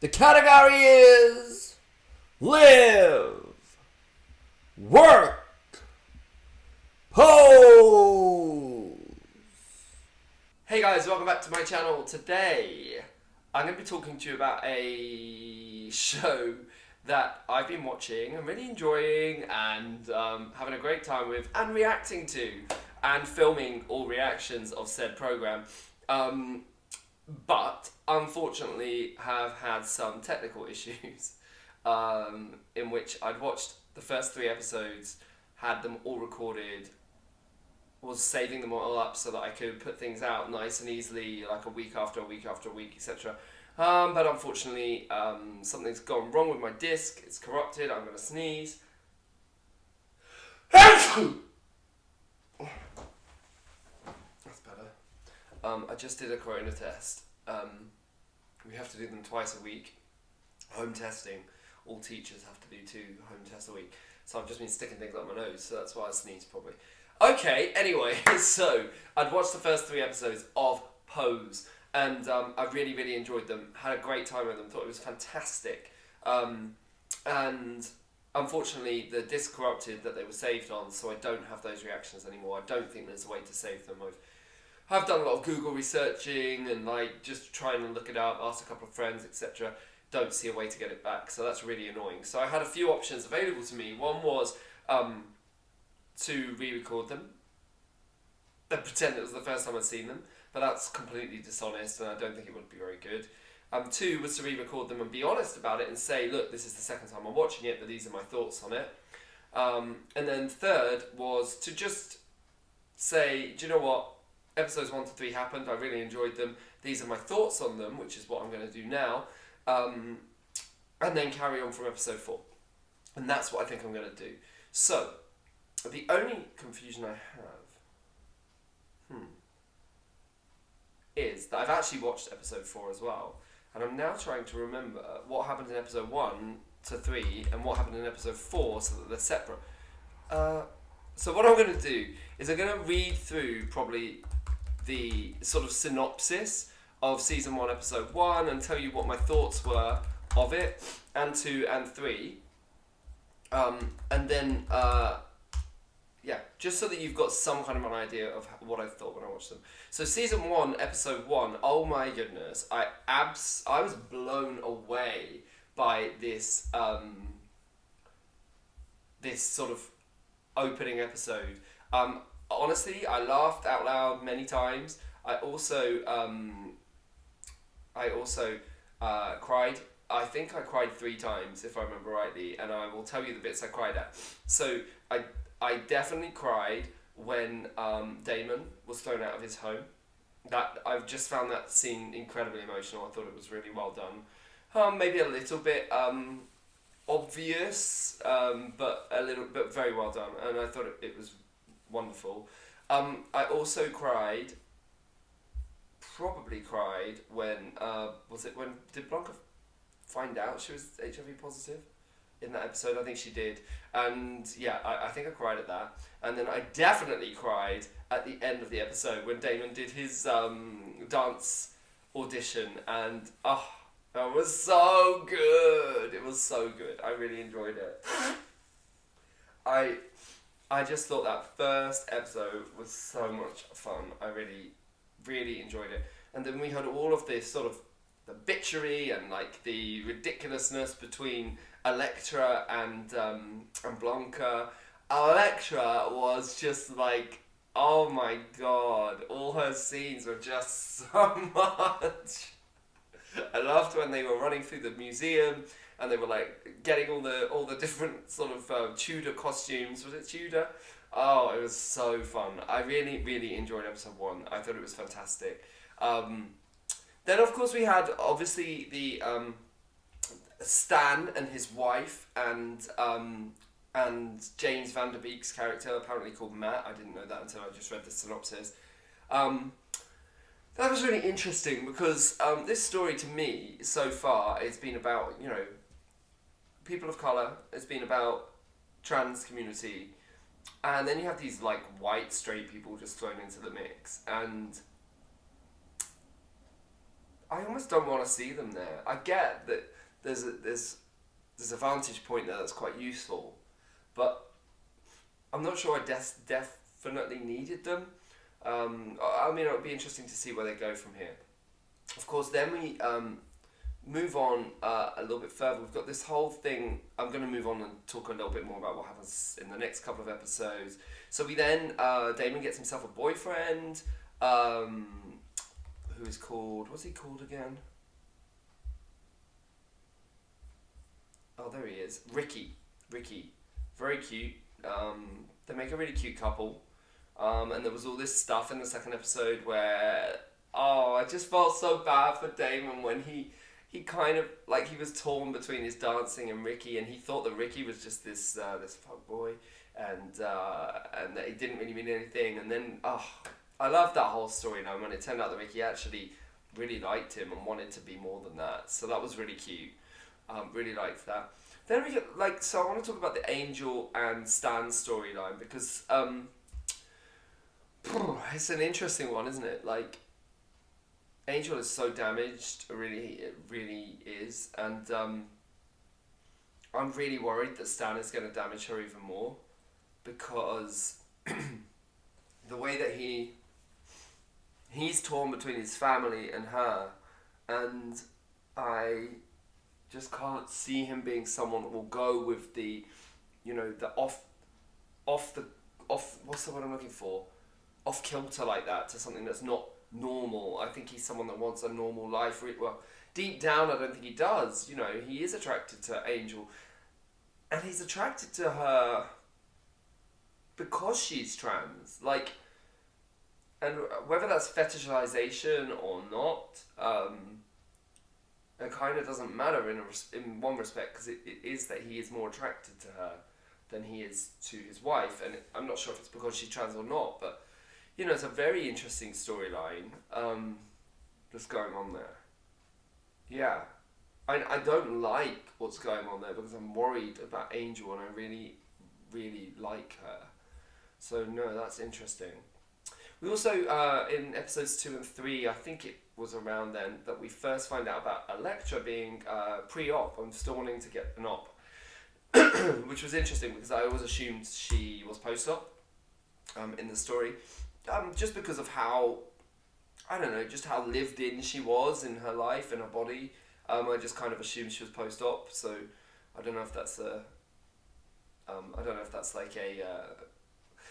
The category is live, work, pose. Hey guys, welcome back to my channel. Today I'm going to be talking to you about a show that I've been watching and really enjoying and having a great time with and reacting to and filming all reactions of said program. But unfortunately have had some technical issues in which I'd watched the first 3 episodes, had them all recorded, was saving them all up so that I could put things out nice and easily, like a week after a week after a week, etc. But unfortunately, something's gone wrong with my disc. It's corrupted. I'm going to sneeze. That's better. I just did a corona test. We have to do them twice a week. Home testing. All teachers have to do 2 home tests a week. So I've just been sticking things up my nose, so that's why I sneezed probably. Okay, anyway, so I'd watched the first 3 episodes of Pose, and I really, really enjoyed them. Had a great time with them, thought it was fantastic. And unfortunately, the disc corrupted that they were saved on, so I don't have those reactions anymore. I don't think there's a way to save them. I've done a lot of Google researching and like just trying to look it up, asked a couple of friends, etc. Don't see a way to get it back, so that's really annoying. So I had a few options available to me. One was to re-record them and pretend it was the first time I'd seen them, but that's completely dishonest and I don't think it would be very good. 2 was to re-record them and be honest about it and say, look, this is the second time I'm watching it, but these are my thoughts on it. And then 3rd was to just say, do you know what, episodes 1 to 3 happened, I really enjoyed them, these are my thoughts on them, which is what I'm going to do now, and then carry on from episode 4. And that's what I think I'm going to do. So, the only confusion I have is that I've actually watched episode 4 as well, and I'm now trying to remember what happened in episode 1 to 3 and what happened in episode 4 so that they're separate. So what I'm going to do is I'm going to read through probably the sort of synopsis of season 1 episode 1 and tell you what my thoughts were of it, and 2 and 3, and then yeah, just so that you've got some kind of an idea of what I thought when I watched them. So season 1, episode 1, oh my goodness, I was blown away by this this sort of opening episode. Honestly, I laughed out loud many times. I also cried. I think I cried 3 times, if I remember rightly, and I will tell you the bits I cried at. So I definitely cried when Damon was thrown out of his home. That I've just found that scene incredibly emotional. I thought it was really well done. Maybe a little bit obvious, but very well done, and I thought it was wonderful. I also probably cried when did Blanca find out she was HIV positive in that episode? I think she did, and yeah, I think I cried at that. And then I definitely cried at the end of the episode when Damon did his dance audition, and that was so good. It was so good. I really enjoyed it. I just thought that first episode was so much fun. I really, really enjoyed it. And then we had all of this sort of the bitchery and like the ridiculousness between Elektra and Blanca. Elektra was just like, oh my god, all her scenes were just so much. I loved when they were running through the museum and they were like getting all the different sort of Tudor costumes. Was it Tudor? Oh, it was so fun. I really, really enjoyed episode 1. I thought it was fantastic. Then of course we had obviously the Stan and his wife and James Van Der Beek's character, apparently called Matt. I didn't know that until I just read the synopsis. That was really interesting because this story to me so far it's been about, you know, people of colour, it's been about trans community, and then you have these like white straight people just thrown into the mix, and I almost don't want to see them there. I get that there's a vantage point there that's quite useful, but I'm not sure I definitely needed them. I mean, it would be interesting to see where they go from here. Of course, then we move on a little bit further. We've got this whole thing. I'm going to move on and talk a little bit more about what happens in the next couple of episodes. So we then, Damon gets himself a boyfriend, who is called, what's he called again? Oh, there he is. Ricky. Very cute. They make a really cute couple. And there was all this stuff in the second episode where, I just felt so bad for Damon when he kind of, like, he was torn between his dancing and Ricky, and he thought that Ricky was just this fuck boy, and that he didn't really mean anything. And then, I loved that whole storyline when it turned out that Ricky actually really liked him and wanted to be more than that. So that was really cute. Really liked that. Then we get, so I want to talk about the Angel and Stan storyline, because it's an interesting one, isn't it? Like, Angel is so damaged, it really is, and I'm really worried that Stan is going to damage her even more, because the way that he's torn between his family and her, and I just can't see him being someone that will go with the off what's the word I'm looking for? Off kilter like that to something that's not normal. I think he's someone that wants a normal life. Well, deep down, I don't think he does. He is attracted to Angel, and he's attracted to her because she's trans. And whether that's fetishization or not, it kind of doesn't matter in one respect, because it is that he is more attracted to her than he is to his wife, and I'm not sure if it's because she's trans or not, but it's a very interesting storyline that's going on there. Yeah, I don't like what's going on there because I'm worried about Angel, and I really, really like her. So no, that's interesting. We also, in episodes 2 and 3, I think it was around then, that we first find out about Elektra being pre-op and still wanting to get an op. Which was interesting because I always assumed she was post-op in the story. Just because of how, I don't know, just how lived in she was in her life and her body. I just kind of assumed she was post-op, so I don't know if that's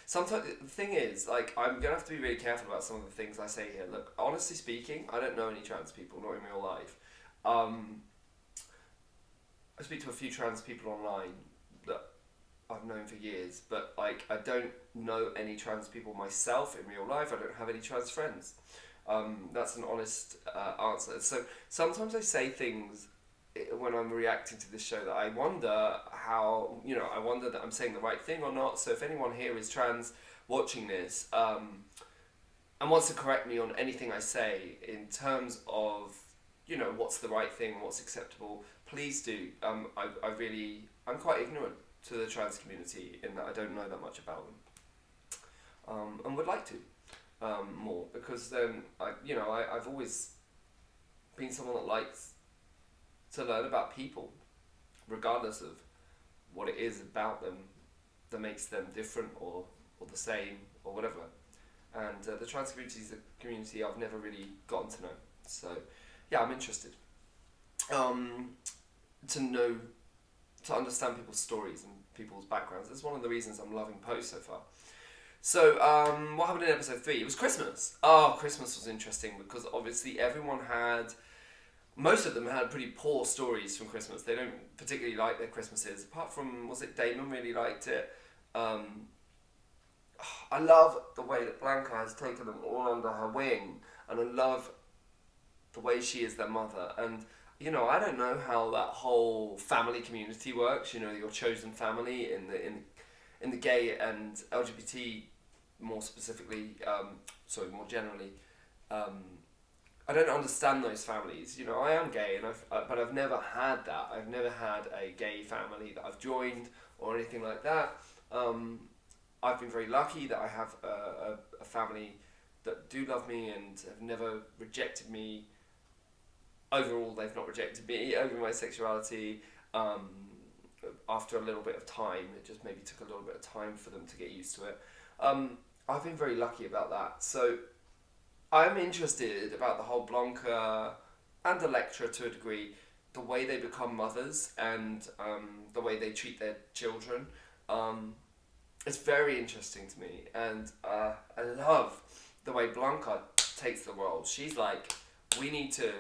sometimes the thing is, I'm gonna have to be really careful about some of the things I say here. Look, honestly speaking, I don't know any trans people, not in real life. I speak to a few trans people online that I've known for years, but I don't know any trans people myself in real life. I don't have any trans friends. That's an honest answer. So sometimes I say things when I'm reacting to this show that I wonder how, I wonder that I'm saying the right thing or not. So if anyone here is trans watching this and wants to correct me on anything I say in terms of, what's the right thing, what's acceptable, please do. I'm quite ignorant to the trans community in that I don't know that much about them, and would like to more, because then I've always been someone that likes to learn about people, regardless of what it is about them that makes them different or the same or whatever. And the trans community is a community I've never really gotten to know. So yeah, I'm interested to understand people's stories and people's backgrounds. That's one of the reasons I'm loving Post so far. So, what happened in episode 3? It was Christmas. Oh, Christmas was interesting because obviously most of them had pretty poor stories from Christmas. They don't particularly like their Christmases, apart from, was it Damon really liked it? I love the way that Blanca has taken them all under her wing, and I love the way she is their mother. And I don't know how that whole family community works. Your chosen family in the gay and LGBT, more specifically, more generally. I don't understand those families. I am gay, but I've never had that. I've never had a gay family that I've joined or anything like that. I've been very lucky that I have a family that do love me and have never rejected me overall they've not rejected me over my sexuality. After a little bit of time, it just maybe took a little bit of time for them to get used to it. I've been very lucky about that. So I'm interested about the whole Blanca and Electra to a degree, the way they become mothers and the way they treat their children. It's very interesting to me, and I love the way Blanca takes the role. She's like, we need to,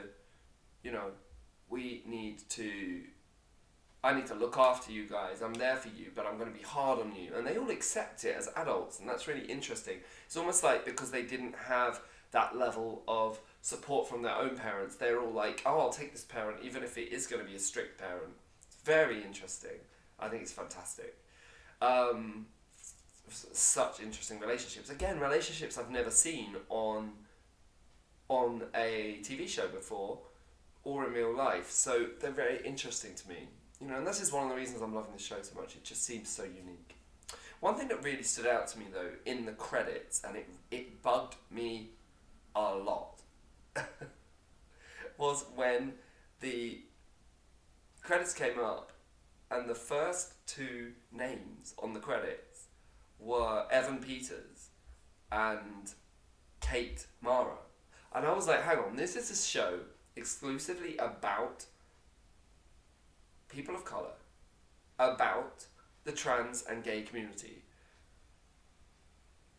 I need to look after you guys. I'm there for you, but I'm going to be hard on you. And they all accept it as adults, and that's really interesting. It's almost like because they didn't have that level of support from their own parents, they're all like, oh, I'll take this parent, even if it is going to be a strict parent. It's very interesting. I think it's fantastic. Such interesting relationships. Again, relationships I've never seen on a TV show before or in real life. So they're very interesting to me. And this is one of the reasons I'm loving this show so much. It just seems so unique. One thing that really stood out to me, though, in the credits, and it bugged me a lot, was when the credits came up and the first two names on the credits were Evan Peters and Kate Mara. And I was like, hang on, this is a show exclusively about people of colour, about the trans and gay community,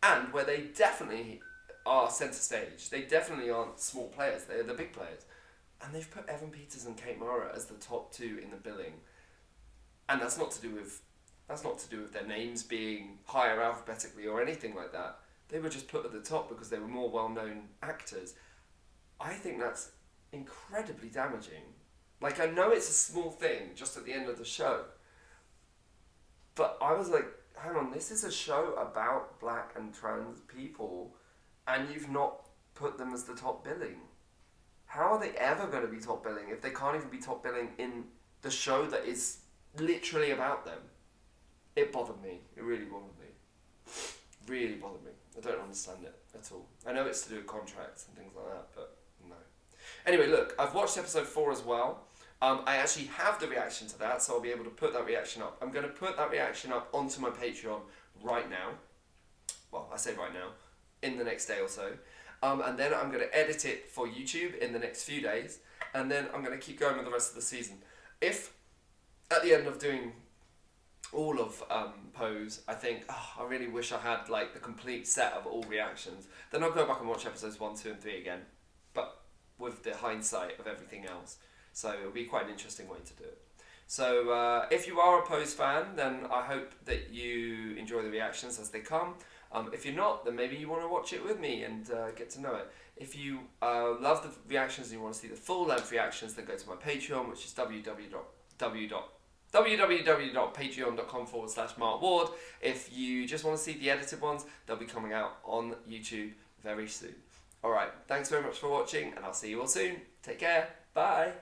and where they definitely are centre stage. They definitely aren't small players, they're the big players. And they've put Evan Peters and Kate Mara as the top two in the billing. And that's not to do with their names being higher alphabetically or anything like that. They were just put at the top because they were more well-known actors. I think that's incredibly damaging. Like, I know it's a small thing just at the end of the show, but I was like, hang on, this is a show about black and trans people, and you've not put them as the top billing. How are they ever going to be top billing if they can't even be top billing in the show that is literally about them? It bothered me. It really bothered me. Really bothered me. I don't understand it at all. I know it's to do with contracts and things like that, but no. Anyway, look, I've watched episode 4 as well. I actually have the reaction to that, so I'll be able to put that reaction up. I'm going to put that reaction up onto my Patreon right now. Well, I say right now, in the next day or so. And then I'm going to edit it for YouTube in the next few days. And then I'm going to keep going with the rest of the season. If, at the end of doing all of Pose, I think, I really wish I had like the complete set of all reactions, then I'll go back and watch episodes 1, 2 and 3 again. But with the hindsight of everything else. So it'll be quite an interesting way to do it. So if you are a Pose fan, then I hope that you enjoy the reactions as they come. If you're not, then maybe you want to watch it with me and get to know it. If you love the reactions and you want to see the full length reactions, then go to my Patreon, which is www.patreon.com/Mark Ward. If you just want to see the edited ones, they'll be coming out on YouTube very soon. Alright, thanks very much for watching, and I'll see you all soon. Take care. Bye.